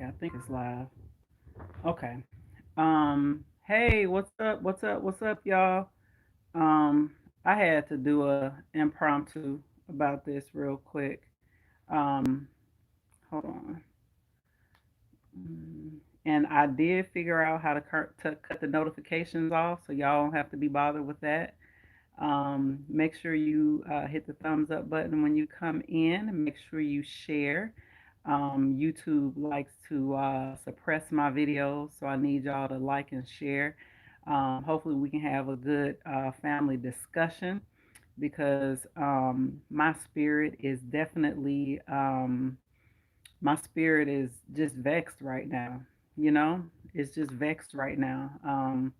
I think it's live. Okay. Hey, what's up? What's up? What's up, y'all? I had to do a impromptu about this real quick. Um, Hold on. And I did figure out how to cut the notifications off, so y'all don't have to be bothered with that. Make sure you hit the thumbs up button when you come in. Make sure you share. YouTube likes to suppress my videos, so I need y'all to like and share. Hopefully, we can have a good family discussion because my spirit is just vexed right now. You know, it's just vexed right now.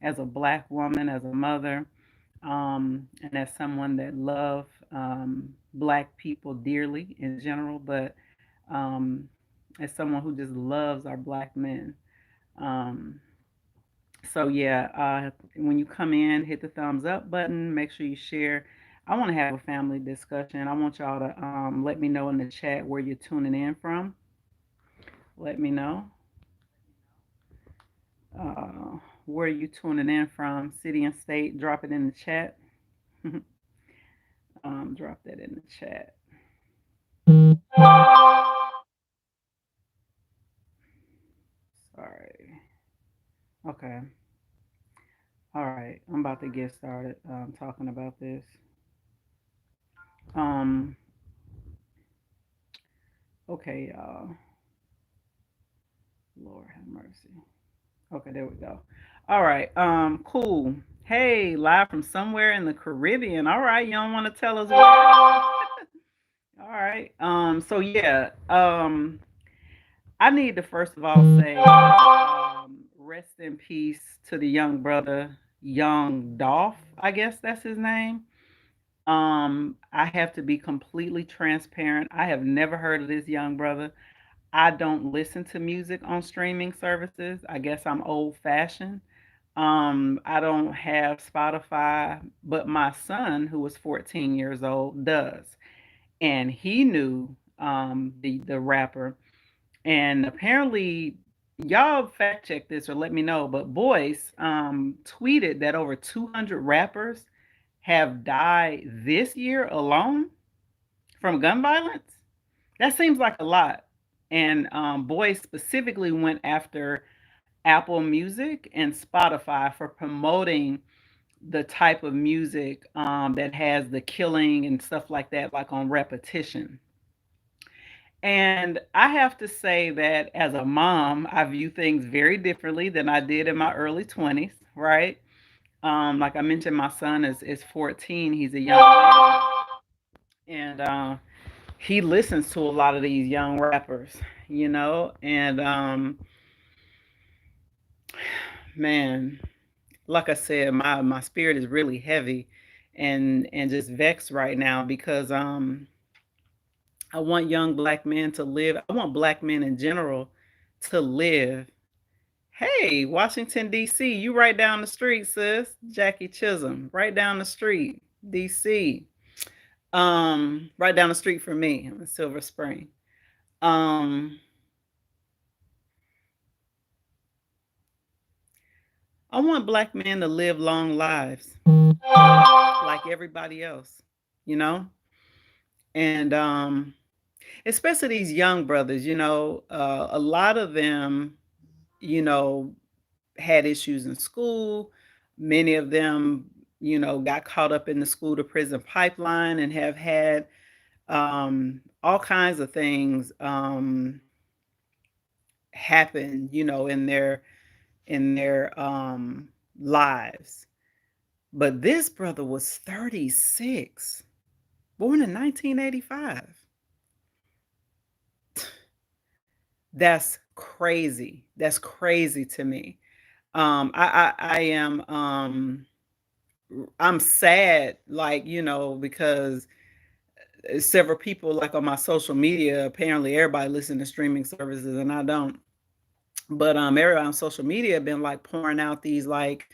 As a black woman, as a mother, and as someone that love black people dearly in general, but um, as someone who just loves our black men. Um, so yeah, when you come in, hit the thumbs up button. Make sure you share. I want to have a family discussion. I want y'all to let me know in the chat where you're tuning in from. Let me know where you tuning in from, city and state. Drop it in the chat. Drop that in the chat. Sorry. Okay. All right. I'm about to get started talking about this. Um. Okay, y'all. Lord have mercy. Okay, there we go. All right. Cool. Hey, live from somewhere in the Caribbean. All right. You don't want to tell us where? All right. So yeah. I need to first of all say, rest in peace to the young brother, young Dolph. I guess that's his name. I have to be completely transparent. I have never heard of this young brother. I don't listen to music on streaming services. I guess I'm old fashioned. I don't have Spotify, but my son, who was 14 years old, does. And he knew the rapper. And apparently, y'all fact check this or let me know, but Boyce tweeted that over 200 rappers have died this year alone from gun violence. That seems like a lot. And Boyce specifically went after Apple Music and Spotify for promoting the type of music that has the killing and stuff like that, like on repetition. And I have to say that as a mom, I view things very differently than I did in my early 20s, right? Like I mentioned, my son is 14. He's a young man. And he listens to a lot of these young rappers, and man, like I said, my spirit is really heavy and just vexed right now because I want young black men to live. I want black men in general to live. Hey, Washington D.C., you right down the street, sis. Jackie Chisholm, right down the street, D.C. Right down the street from me in Silver Spring. Um, I want black men to live long lives like everybody else, you know? And especially these young brothers, a lot of them, you know, had issues in school. Many of them, got caught up in the school to prison pipeline and have had all kinds of things happen, in their lives. But this brother was 36, born in 1985. That's crazy. That's crazy to me. I am I'm sad, like, because several people like on my social media, apparently everybody listens to streaming services and I don't. But everybody on social media have been like pouring out these like,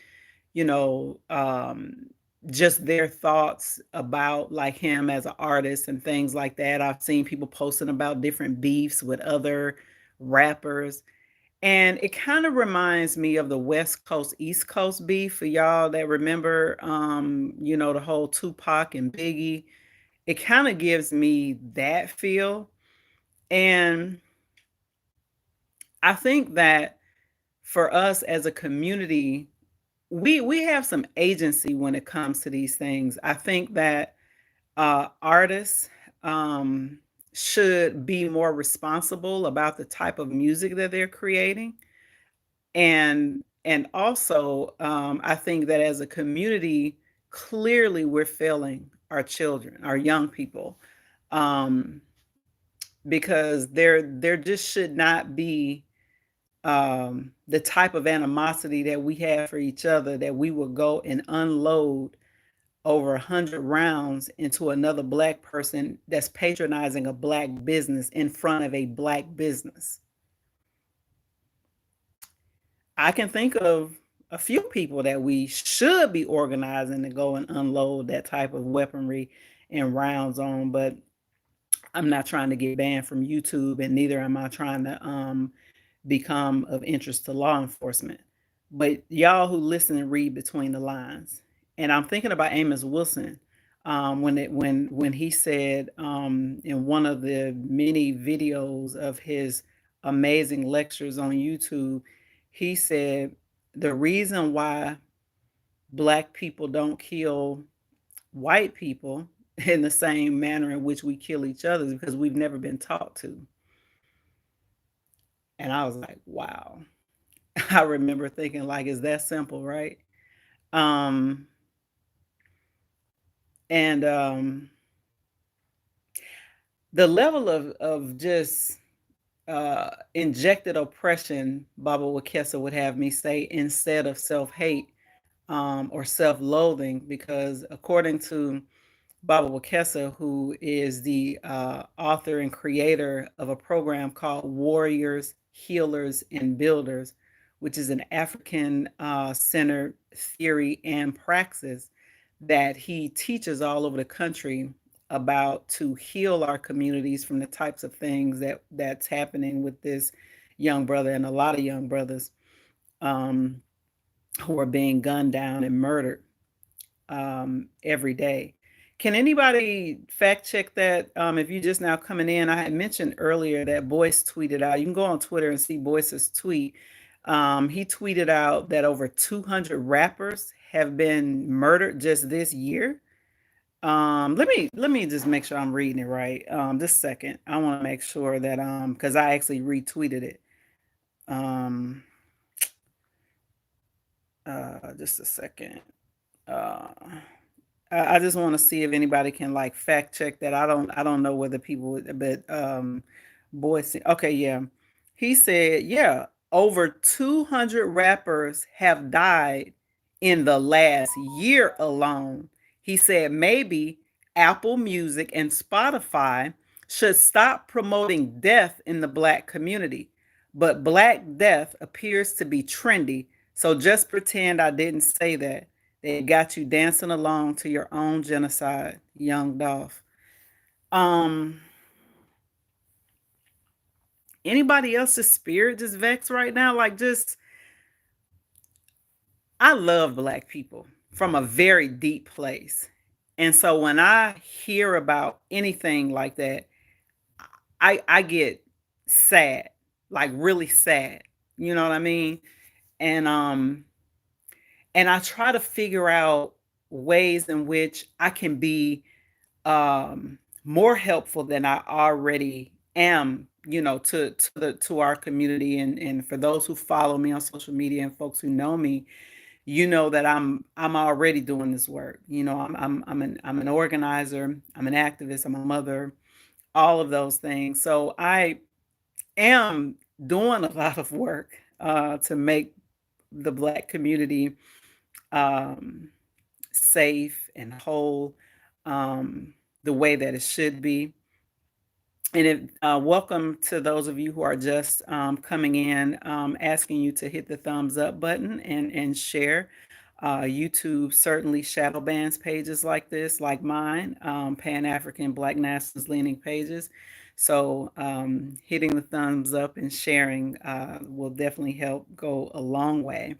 you know, um just their thoughts about like him as an artist and things like that. I've seen people posting about different beefs with other rappers. And it kind of reminds me of the West Coast, East Coast beef for y'all that remember, the whole Tupac and Biggie. It kind of gives me that feel. And I think that for us as a community, we have some agency when it comes to these things. I think that artists um, should be more responsible about the type of music that they're creating, and also I think that as a community, clearly we're failing our children, our young people, um, because there just should not be the type of animosity that we have for each other, that we will go and unload over 100 rounds into another black person that's patronizing a black business in front of a black business. I can think of a few people that we should be organizing to go and unload that type of weaponry and rounds on, but I'm not trying to get banned from YouTube, and neither am I trying to become of interest to law enforcement. But y'all who listen and read between the lines, and I'm thinking about Amos Wilson, when he said in one of the many videos of his amazing lectures on YouTube, he said the reason why black people don't kill white people in the same manner in which we kill each other is because we've never been taught to. And I was like, wow. I remember thinking, like, is that simple, right? Um, and the level of just injected oppression, Baba Wakesa would have me say, instead of self hate or self loathing, because according to Baba Wakesa, who is the author and creator of a program called Warriors, Healers, and Builders, which is an African centered theory and praxis that he teaches all over the country about to heal our communities from the types of things that's happening with this young brother and a lot of young brothers um, who are being gunned down and murdered every day. Can anybody fact check that? If you just now coming in, I had mentioned earlier that Boyce tweeted out. You can go on Twitter and see Boyce's tweet. He tweeted out that over 200 rappers have been murdered just this year. Let me just make sure I'm reading it right. Just a second. I want to make sure that because I actually retweeted it. Um, just a second. Uh, I just want to see if anybody can like fact check that. I don't know whether people but Boyce. Okay, yeah. He said, yeah, over 200 rappers have died in the last year alone. He said maybe Apple Music and Spotify should stop promoting death in the black community. But black death appears to be trendy. So just pretend I didn't say that. They got you dancing along to your own genocide, young Dolph. Um, Anybody else's spirit just vexed right now? Like, just I love black people from a very deep place. And so when I hear about anything like that, I get sad, like really sad. You know what I mean? And and I try to figure out ways in which I can be more helpful than I already am, to our community, and for those who follow me on social media and folks who know me, that I'm already doing this work. I'm an organizer, I'm an activist, I'm a mother, all of those things. So I am doing a lot of work to make the black community um, safe and whole, the way that it should be. And welcome to those of you who are just coming in, asking you to hit the thumbs up button and share. YouTube certainly shadow bans pages like this, like mine, Pan African Black Nationalist leaning pages. So hitting the thumbs up and sharing will definitely help go a long way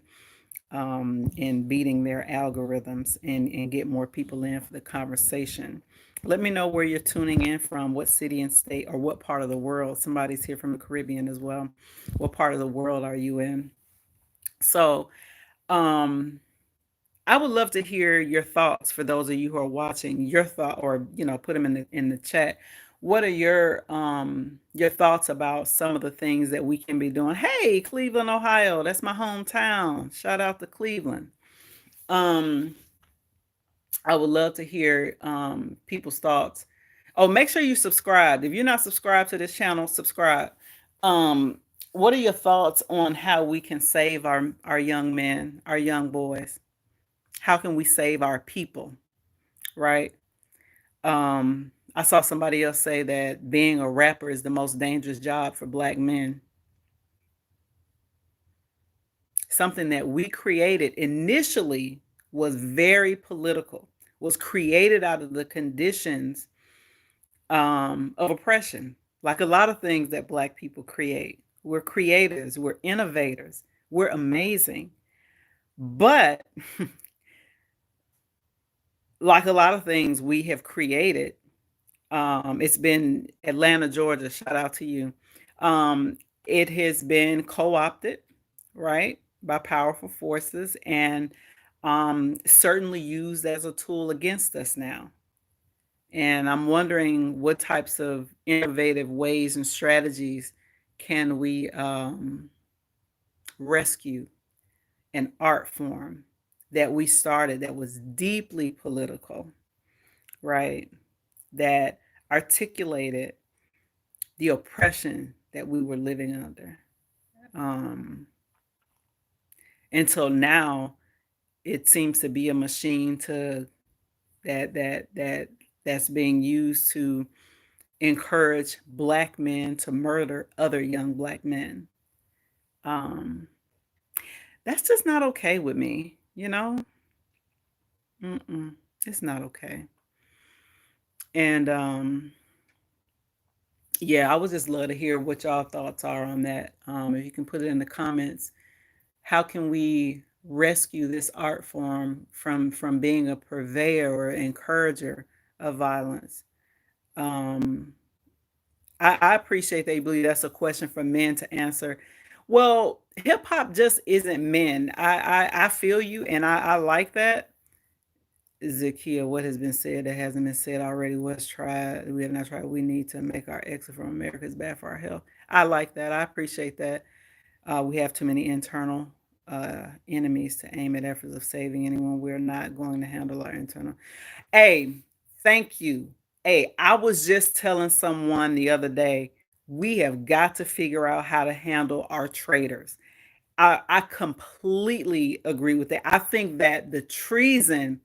in beating their algorithms and get more people in for the conversation. Let me know where you're tuning in from, what city and state, or what part of the world. Somebody's here from the Caribbean as well. What part of the world are you in? So, um, I would love to hear your thoughts for those of you who are watching. Your thought, or put them in the chat. What are your thoughts about some of the things that we can be doing? Hey, Cleveland, Ohio, that's my hometown. Shout out to Cleveland. Um, I would love to hear people's thoughts. Oh, make sure you subscribe. If you're not subscribed to this channel, subscribe. Um, what are your thoughts on how we can save our young men, our young boys? How can we save our people, right? I saw somebody else say that being a rapper is the most dangerous job for black men. Something that we created initially was very political, was created out of the conditions of oppression, like a lot of things that black people create. We're creators, we're innovators, we're amazing. But like a lot of things we have created, it's been Atlanta, Georgia. Shout out to you. Um, it has been co-opted, right, by powerful forces, and certainly used as a tool against us now. And I'm wondering what types of innovative ways and strategies can we rescue an art form that we started that was deeply political, right? That articulated the oppression that we were living under. Um, until now, it seems to be a machine to that's being used to encourage black men to murder other young black men. Um, that's just not okay with me, you know? Mm-mm, it's not okay. And yeah, I would just love to hear what y'all thoughts are on that. If you can put it in the comments, how can we rescue this art form from being a purveyor or encourager of violence? Um, I appreciate that you believe that's a question for men to answer. Well, hip hop just isn't men. I feel you, and I like that. Zakia, what has been said that hasn't been said already was tried. We have not tried. We need to make our exit from America. It's bad for our health. I like that. I appreciate that. We have too many internal enemies to aim at efforts of saving anyone. We're not going to handle our internal. Hey, thank you. Hey, I was just telling someone the other day, we have got to figure out how to handle our traitors. I completely agree with that. I think that the treason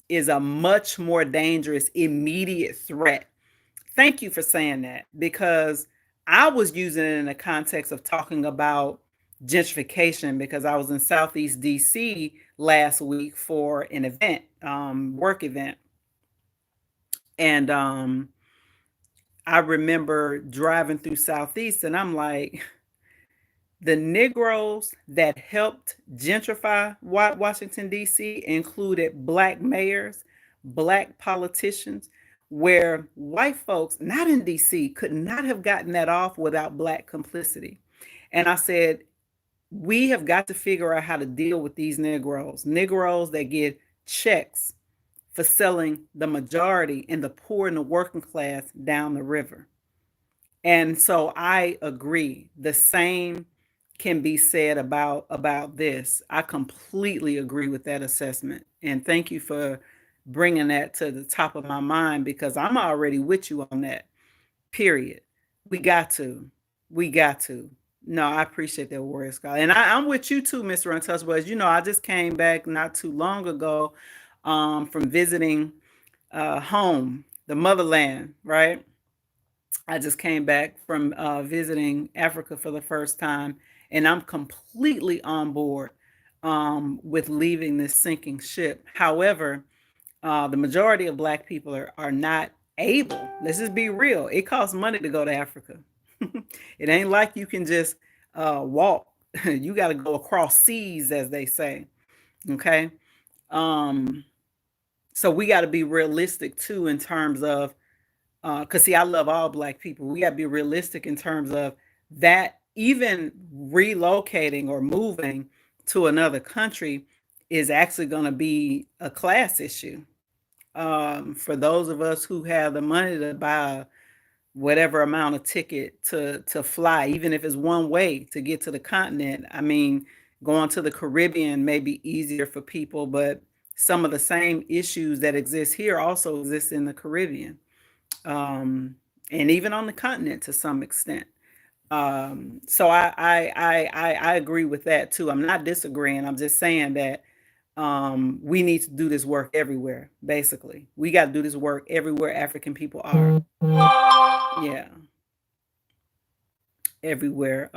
is a much more dangerous immediate threat. Thank you for saying that, because I was using it in the context of talking about gentrification, because I was in Southeast DC last week for an event, work event. And I remember driving through Southeast, and I'm like, the Negroes that helped gentrify Washington, D.C. included black mayors, black politicians, where white folks, not in D.C., could not have gotten that off without black complicity. And I said, we have got to figure out how to deal with these Negroes that get checks for selling the majority and the poor and the working class down the river. And so I agree. The same can be said about this. I completely agree with that assessment. And thank you for bringing that to the top of my mind, because I'm already with you on that. Period. We got to. We got to. No, I appreciate that, Warrior Scott. And I'm with you too, Mr. Untouchable. As you know, I just came back not too long ago from visiting home, the motherland, right? I just came back from visiting Africa for the first time, and I'm completely on board with leaving this sinking ship. However, the majority of Black people are not able. Let's just be real. It costs money to go to Africa. It ain't like you can just walk. You got to go across seas, as they say. Okay. Um, so we got to be realistic too in terms of, because see, I love all black people. We got to be realistic in terms of that. Even relocating or moving to another country is actually going to be a class issue. For those of us who have the money to buy whatever amount of ticket to fly, even if it's one way to get to the continent. I mean, going to the Caribbean may be easier for people, but some of the same issues that exist here also exist in the Caribbean, um, and even on the continent to some extent. So I agree with that too. I'm not disagreeing. I'm just saying that we need to do this work everywhere. Basically, we got to do this work everywhere African people are. Yeah, everywhere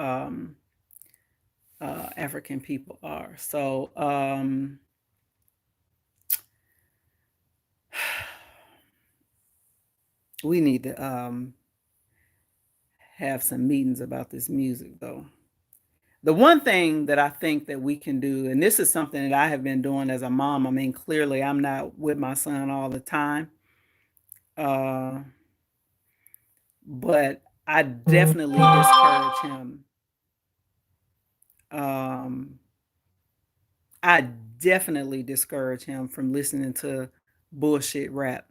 African people are. So we need to have some meetings about this music, though. The one thing that I think that we can do, and this is something that I have been doing as a mom. I mean, clearly, I'm not with my son all the time, uh, but I definitely discourage him. Um, I definitely discourage him from listening to bullshit rap.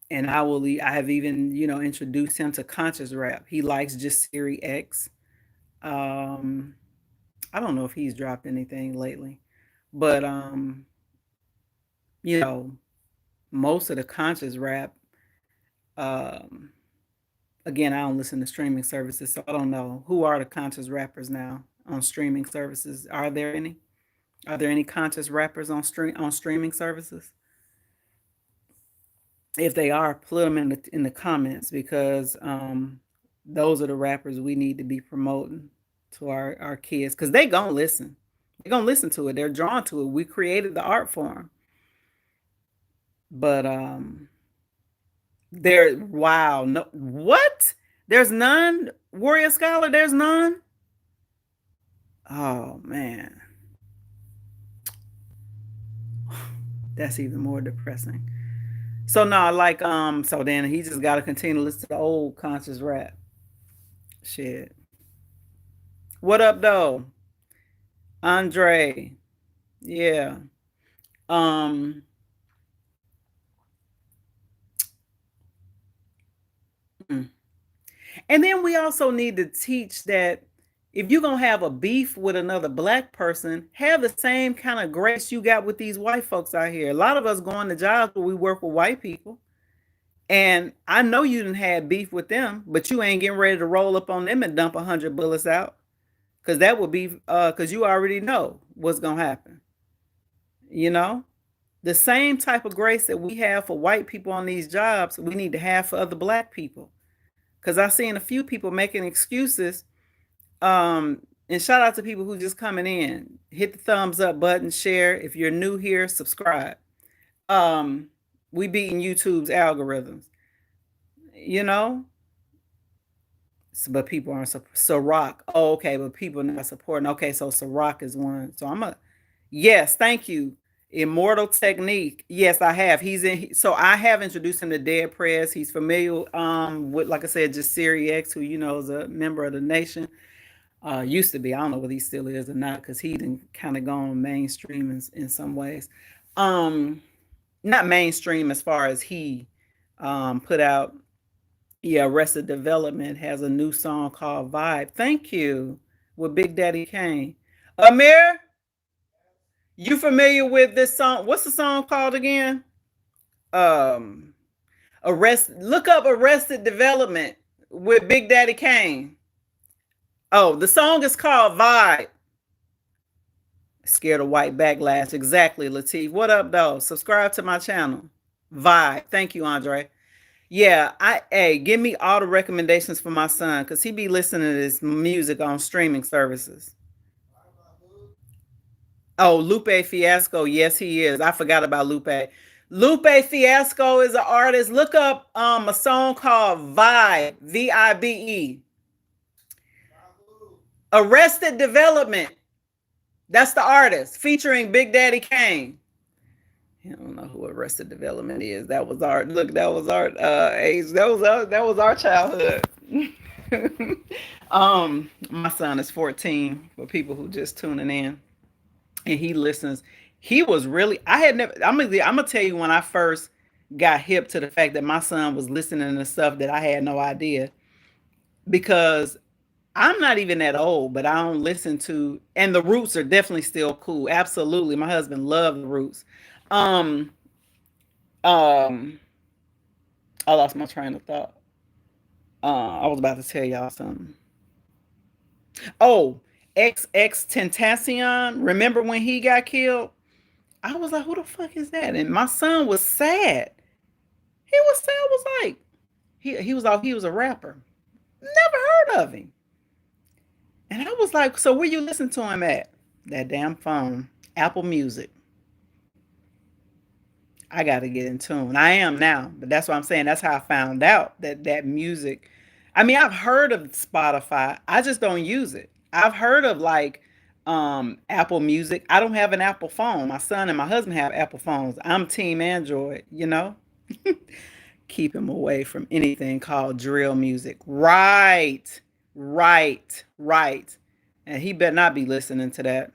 And I have even, introduced him to conscious rap. He likes just Siri X. Um, I don't know if he's dropped anything lately, but you know, most of the conscious rap, um, again, I don't listen to streaming services, so I don't know who are the conscious rappers now on streaming services. Are there any? Are there any conscious rappers on streaming services? If they are, put them in the comments because those are the rappers we need to be promoting to our kids because they gonna listen. They're gonna listen to it. They're drawn to it. We created the art form, but there. Wow, no, what? There's none. Warrior Scholar, there's none. Oh man, that's even more depressing. So no, like so then he just got to continue to listen to the old conscious rap shit. What up though, Andre? Yeah. Um. mm. And then we also need to teach that if you're gonna have a beef with another black person, have the same kind of grace you got with these white folks out here. A lot of us go on to jobs where we work with white people. And I know you didn't have beef with them, but you ain't getting ready to roll up on them and dump 100 bullets out. Cause that would be cause you already know what's gonna happen. You know? The same type of grace that we have for white people on these jobs, we need to have for other black people. Cause I've seen a few people making excuses. And shout out to people who just coming in. Hit the thumbs up button, share. If you're new here, subscribe. Um, we beating YouTube's algorithms, you know. But people aren't Ciroc. Oh, okay, but people not supporting. Okay, so Ciroc is one. So I'm a yes, thank you. Immortal Technique. Yes, I have. He's in. So I have introduced him to Dead Press. He's familiar with, like I said, just Siri X, who is a member of the nation. Used to be. I don't know whether he still is or not because he didn't kind of gone mainstream in some ways. Um, Not mainstream as far as he put out. Yeah, Arrested Development has a new song called Vibe. Thank you. With Big Daddy Kane. Amir, you familiar with this song? What's the song called again? Um Look up Arrested Development with Big Daddy Kane. Oh, the song is called Vibe. Scared of white backlash. Exactly, Latif. What up, though? Subscribe to my channel. Vibe. Thank you, Andre. Yeah, give me all the recommendations for my son because he be listening to this music on streaming services. Oh, Lupe Fiasco. Yes, he is. I forgot about Lupe. Lupe Fiasco is an artist. Look up a song called Vibe, Vibe. Arrested Development. That's the artist featuring Big Daddy Kane. I don't know who Arrested Development is. That was our look. That was our age. That was our childhood. My son is 14. For people who just tuning in, and he listens. He was really. I had never. I'm gonna tell you when I first got hip to the fact that my son was listening to stuff that I had no idea, because I'm not even that old, but I don't listen to. And the Roots are definitely still cool. Absolutely, my husband loved the Roots. Um, um, I lost my train of thought. I was about to tell y'all something. Oh, XX Tentacion. Remember when he got killed? I was like, who the fuck is that? And my son was sad. He was sad. I was like, he was a rapper. Never heard of him. And I was like, so where you listen to him at? That damn phone. Apple Music. I got to get in tune. I am now, but that's what I'm saying. That's how I found out that music. I mean, I've heard of Spotify. I just don't use it. I've heard of like Apple Music. I don't have an Apple phone. My son and my husband have Apple phones. I'm team Android, you know? Keep him away from anything called drill music. Right. Right. Right. And he better not be listening to that.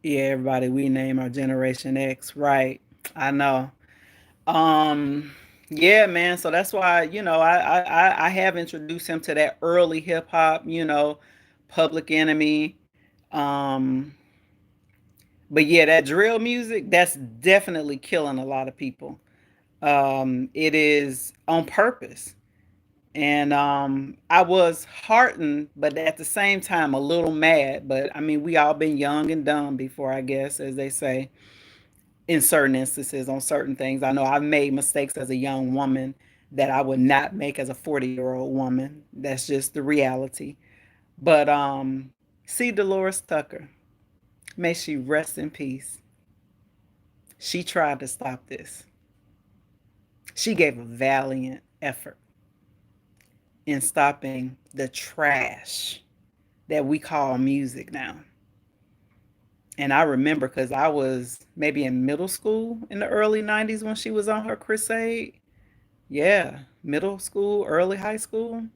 Yeah, everybody, we name our generation X. Right. I know. Um, yeah, man. So that's why, I have introduced him to that early hip hop, Public Enemy. Um, but yeah, that drill music, that's definitely killing a lot of people. It is on purpose. And I was heartened, but at the same time, a little mad. But I mean, we all been young and dumb before, I guess, as they say, in certain instances on certain things. I know I've made mistakes as a young woman that I would not make as a 40-year-old woman. That's just the reality. But see Dolores Tucker, may she rest in peace. She tried to stop this. She gave a valiant effort in stopping the trash that we call music now. And I remember because I was maybe in middle school in the early 90s when she was on her crusade. Yeah, middle school, early high school.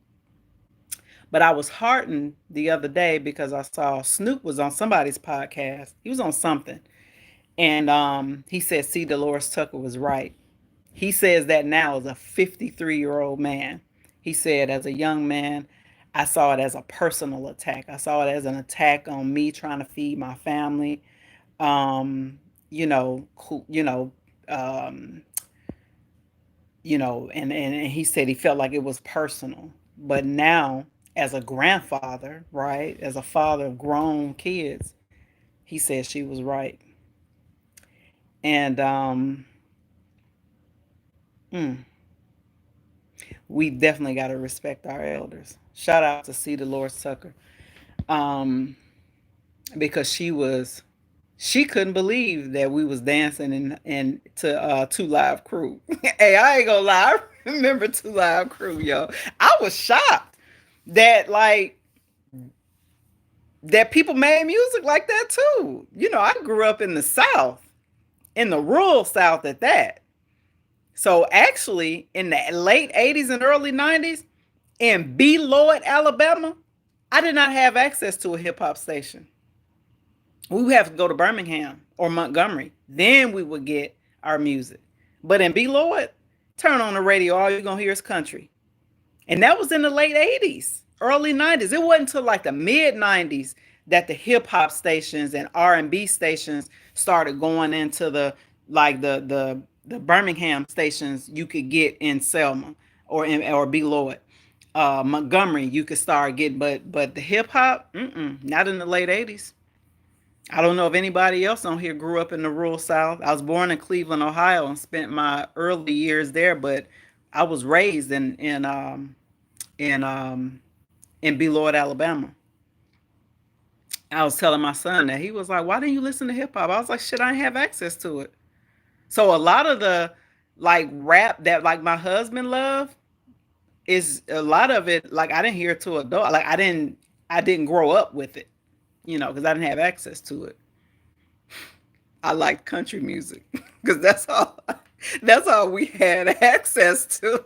But I was heartened the other day because I saw Snoop was on somebody's podcast. He was on something. And he said, see, Dolores Tucker was right. He says that now as a 53-year-old man. He said, as a young man, I saw it as a personal attack. I saw it as an attack on me trying to feed my family. Um, you know, who, you know, um, and he said he felt like it was personal. But now, as a grandfather, right, as a father of grown kids, he said she was right. And mm, we definitely got to respect our elders. Shout out to C. Dolores Tucker, um, because she couldn't believe that we was dancing in to Two Live Crew. Hey, I ain't gonna lie, I remember Two Live Crew, yo. I was shocked that that people made music like that too. I grew up in the South, in the rural South at that. So actually, in the late 80s and early 90s, in B. Lloyd, Alabama, I did not have access to a hip hop station. We would have to go to Birmingham or Montgomery. Then we would get our music. But in B. Lloyd, turn on the radio, all you're going to hear is country. And that was in the late 80s, early 90s. It wasn't until like the mid 90s that the hip hop stations and R&B stations started going into the Birmingham stations you could get in Selma or B. Lloyd. Montgomery you could start getting, but the hip hop, not in the late 80s. I don't know if anybody else on here grew up in the rural South. I was born in Cleveland, Ohio, and spent my early years there, but I was raised in in Beloit, Alabama. I was telling my son that. He was like, "Why didn't you listen to hip hop?" I was like, "Shit, I didn't have access to it." So a lot of the like rap that like my husband loved is a lot of it like I didn't hear it to adult. Like I didn't grow up with it, because I didn't have access to it. I liked country music because that's all we had access to.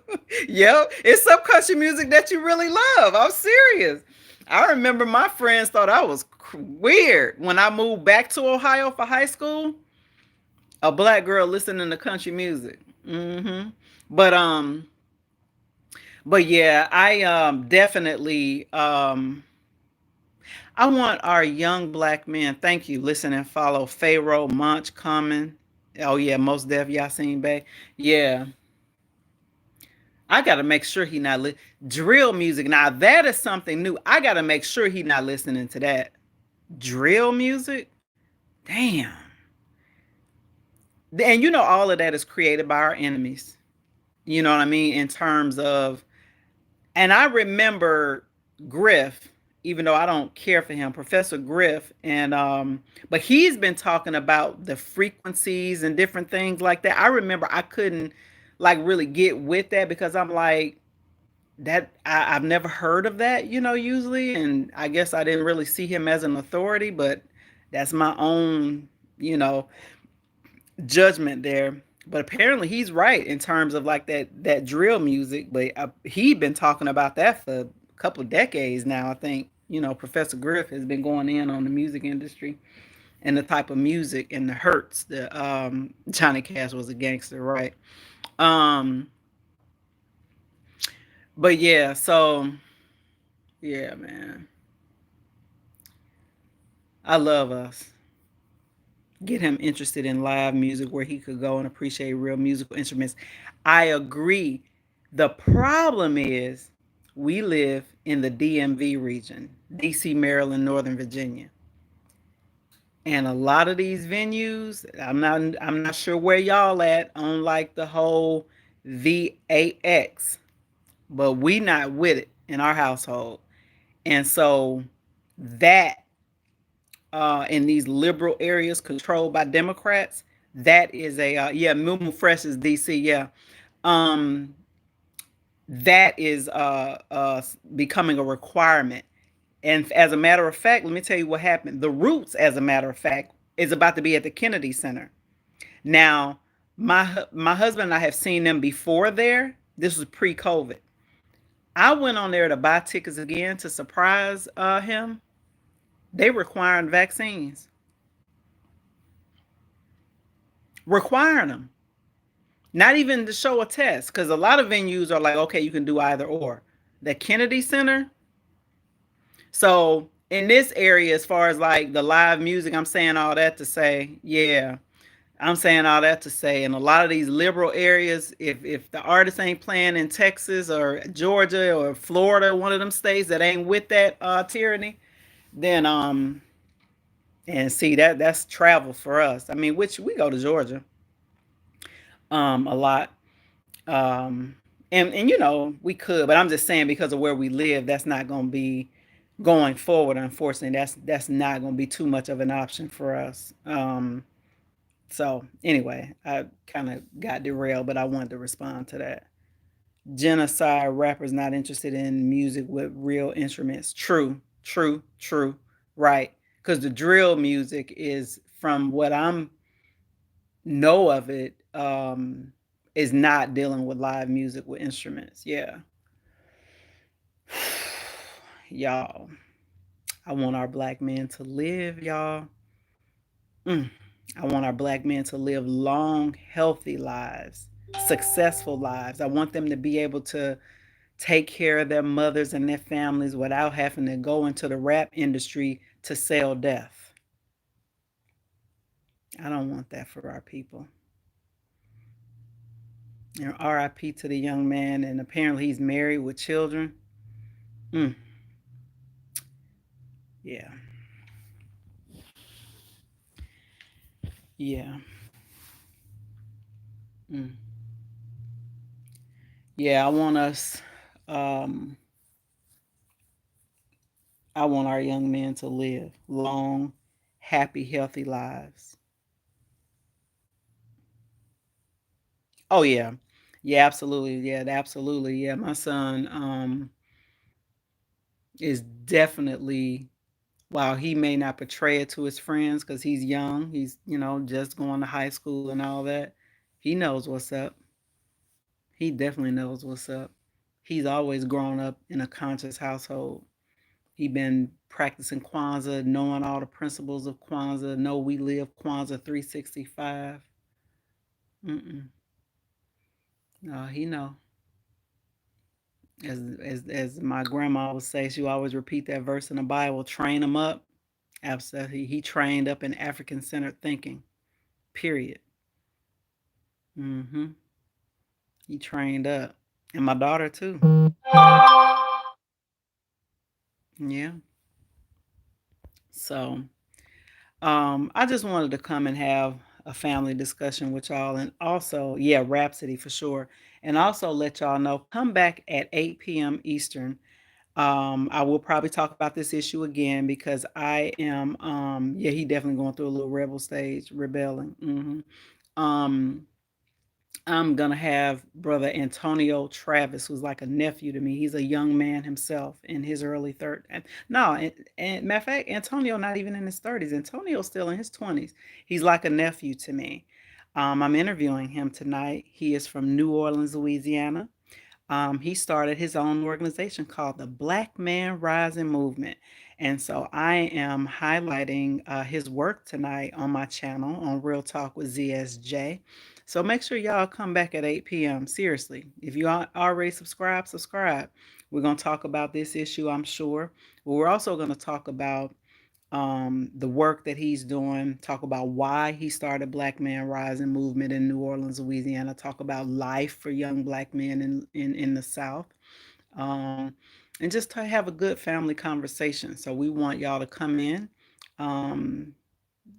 Yep, it's some country music that you really love. I'm serious. I remember my friends thought I was weird when I moved back to Ohio for high school. A black girl listening to country music. But but yeah, I definitely I want our young black men. Thank you. Listen and follow Pharaoh Munch Common. Oh yeah, most def Yasin Bey. Yeah, I got to make sure he not drill music. Now that is something new. I got to make sure he not listening to that drill music. Damn. And all of that is created by our enemies. You know what I mean? In terms of, and I remember Griff, even though I don't care for him, Professor Griff, and but he's been talking about the frequencies and different things like that. I remember I couldn't like really get with that because I'm like that I've never heard of that, usually, and I guess I didn't really see him as an authority, but that's my own, you know, judgment there. But apparently he's right in terms of like that drill music. But he'd been talking about that for a couple of decades now. I think Professor Griff has been going in on the music industry and the type of music and the hurts. The Johnny Cash was a gangster, right? Um, but yeah, so yeah, man, I love us. Get him interested in live music where he could go and appreciate real musical instruments. I agree. The problem is we live in the DMV region, DC, Maryland, Northern Virginia. And a lot of these venues, I'm not sure where y'all at on like the whole VAX, but we not with it in our household. And so that in these liberal areas controlled by Democrats. That is a yeah, Moo Fresh is DC. Yeah, um, that is becoming a requirement. And as a matter of fact, let me tell you what happened. The Roots, as a matter of fact, is about to be at the Kennedy Center. Now, my husband and I have seen them before there. This was pre-COVID. I went on there to buy tickets again to surprise him. They requiring vaccines, requiring them. Not even to show a test, because a lot of venues are like, okay, you can do either or. The Kennedy Center. So in this area, as far as like the live music, I'm saying all that to say, yeah, I'm saying all that to say, in a lot of these liberal areas, if the artist ain't playing in Texas or Georgia or Florida, one of them states that ain't with that tyranny, then and see that's travel for us. I mean, which we go to Georgia a lot. Um, and we could, but I'm just saying because of where we live, that's not going to be going forward. Unfortunately, that's not going to be too much of an option for us. So anyway, I kind of got derailed, but I wanted to respond to that. Genocide rappers not interested in music with real instruments. True, true, true. Right, because the drill music is, from what I'm know of it, is not dealing with live music with instruments. Yeah. Y'all, I want our black men to live, y'all. Mm. I want our black men to live long, healthy lives, successful lives. I want them to be able to take care of their mothers and their families without having to go into the rap industry to sell death. I don't want that for our people. And RIP to the young man, and apparently he's married with children. Mm, yeah, yeah, mm. Yeah. Um, I want our young men to live long, happy, healthy lives. Oh yeah. Yeah, absolutely. Yeah, absolutely. Yeah, my son is definitely, while he may not portray it to his friends cuz he's young, he's, just going to high school and all that. He knows what's up. He definitely knows what's up. He's always grown up in a conscious household. He been practicing Kwanzaa, knowing all the principles of Kwanzaa, know we live Kwanzaa 365. Mm-mm. No, he know. As my grandma would say, she would always repeat that verse in the Bible, train him up. Absolutely. He trained up in African centered thinking. Period. Mm-hmm. He trained up. And my daughter too. Yeah. So I just wanted to come and have a family discussion with y'all, and also, yeah, Rhapsody for sure. And also let y'all know, come back at 8 p.m. Eastern. I will probably talk about this issue again because I am, yeah, he definitely going through a little rebel stage, rebelling. Um, I'm gonna have brother Antonio Travis, who's like a nephew to me. He's a young man himself in his early 30s. No, and matter of fact, Antonio not even in his 30s. Antonio's still in his 20s. He's like a nephew to me. I'm interviewing him tonight. He is from New Orleans, Louisiana. He started his own organization called the Black Man Rising Movement. And so I am highlighting his work tonight on my channel on Real Talk with ZSJ. So make sure y'all come back at 8 p.m. Seriously, if you already subscribed, subscribe. We're going to talk about this issue, I'm sure. But we're also going to talk about the work that he's doing, talk about why he started Black Man Rising Movement in New Orleans, Louisiana, talk about life for young black men in the South, um, and just to have a good family conversation. So we want y'all to come in. Um,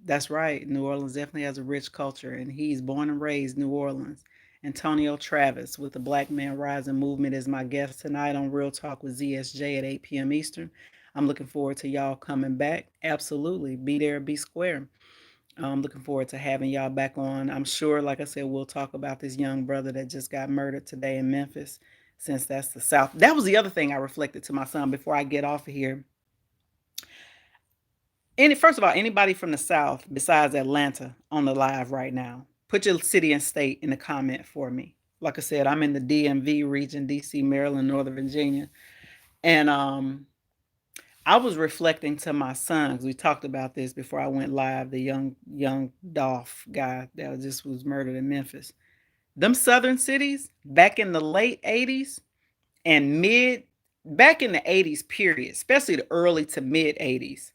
that's right. New Orleans definitely has a rich culture, and he's born and raised New Orleans. Antonio Travis with the Black Man Rising Movement is my guest tonight on Real Talk with ZSJ at 8 p.m. Eastern. I'm looking forward to y'all coming back. Absolutely. Be there, be square. I'm looking forward to having y'all back on. I'm sure, like I said, we'll talk about this young brother that just got murdered today in Memphis, since that's the South. That was the other thing I reflected to my son before I get off of here. First of all, anybody from the South besides Atlanta on the live right now, put your city and state in the comment for me. Like I said, I'm in the DMV region, DC, Maryland, Northern Virginia. And I was reflecting to my son, because we talked about this before I went live, the young Dolph guy that just was murdered in Memphis. Them southern cities back in the late 80s and back in the 80s period, especially the early to mid 80s.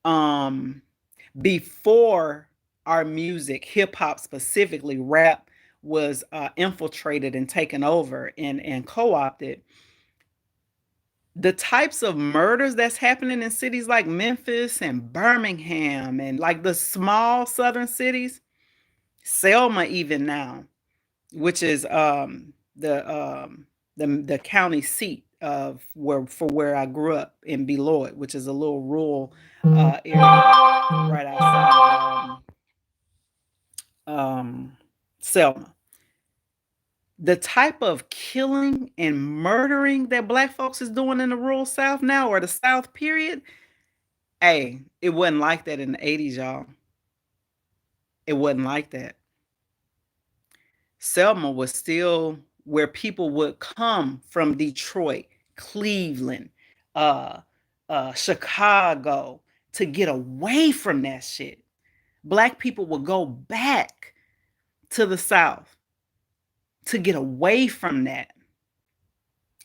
Um before our music, hip hop specifically, rap was infiltrated and taken over and co-opted, the types of murders that's happening in cities like Memphis and Birmingham and like the small southern cities, Selma even now, which is the county seat of where I grew up in Beloit, which is a little rural area right outside of Selma. The type of killing and murdering that black folks is doing in the rural South now, or the South period, hey, it wasn't like that in the 80s, y'all. It wasn't like that. Selma was still where people would come from Detroit, Cleveland, uh, Chicago to get away from that shit. Black people would go back to the South to get away from that.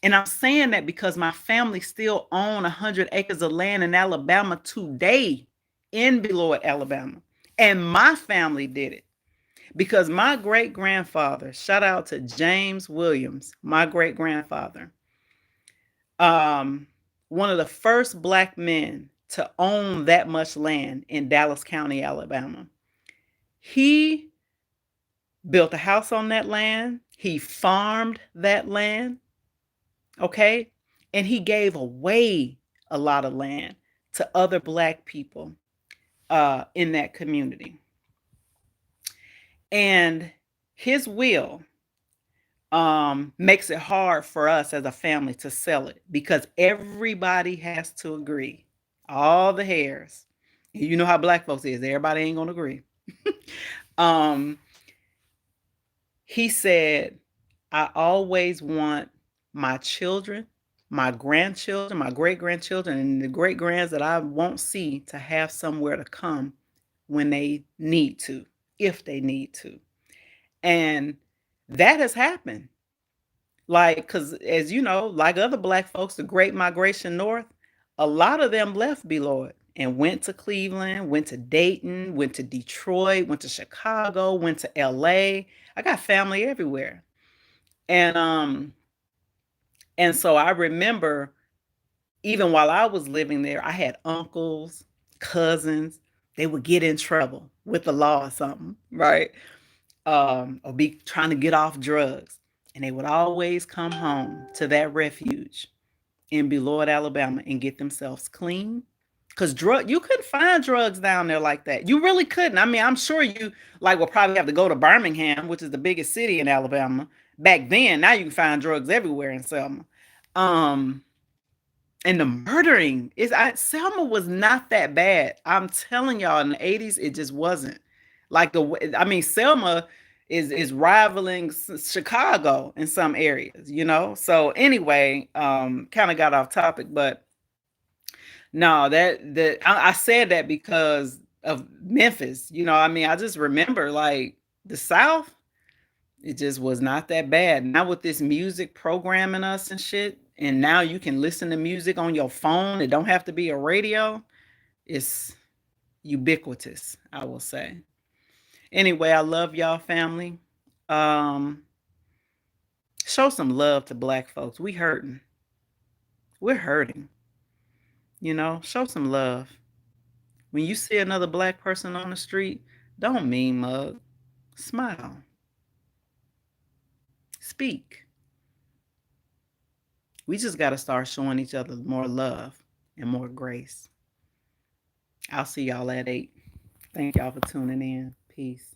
And I'm saying that because my family still own 100 acres of land in Alabama today, in Beloit, Alabama. And my family did it because my great grandfather, shout out to James Williams, my great grandfather, um, one of the first black men to own that much land in Dallas County, Alabama. He built a house on that land. He farmed that land. Okay. And he gave away a lot of land to other black people in that community. And his will makes it hard for us as a family to sell it because everybody has to agree. All the heirs. You know how black folks is. Everybody ain't gonna agree. um, he said, I always want my children, my grandchildren, my great grandchildren, and the great grands that I won't see to have somewhere to come when they need to, if they need to. And that has happened. Like, because as you know, like other black folks, the great migration north, a lot of them left Beloit and went to Cleveland, went to Dayton, went to Detroit, went to Chicago, went to LA. I got family everywhere. And so I remember even while I was living there, I had uncles, cousins, they would get in trouble with the law or something, right? Or be trying to get off drugs. And they would always come home to that refuge in Beloit, Alabama, and get themselves clean. Because you couldn't find drugs down there like that. You really couldn't. I mean, I'm sure you like will probably have to go to Birmingham, which is the biggest city in Alabama. Back then, now you can find drugs everywhere in Selma. Um, and the murdering is Selma was not that bad. I'm telling y'all, in the 80s, it just wasn't. Like I mean, Selma is rivaling Chicago in some areas, you know. So anyway, kind of got off topic, but no, I said that because of Memphis. You know, I mean, I just remember like the South, it just was not that bad. Now with this music programming us and shit, and now you can listen to music on your phone. It don't have to be a radio. It's ubiquitous, I will say. Anyway, I love y'all family. Um, show some love to black folks. We hurting. We're hurting. You know, show some love. When you see another black person on the street, don't mean mug. Smile. Speak. We just got to start showing each other more love and more grace. I'll see y'all at 8. Thank y'all for tuning in. Peace.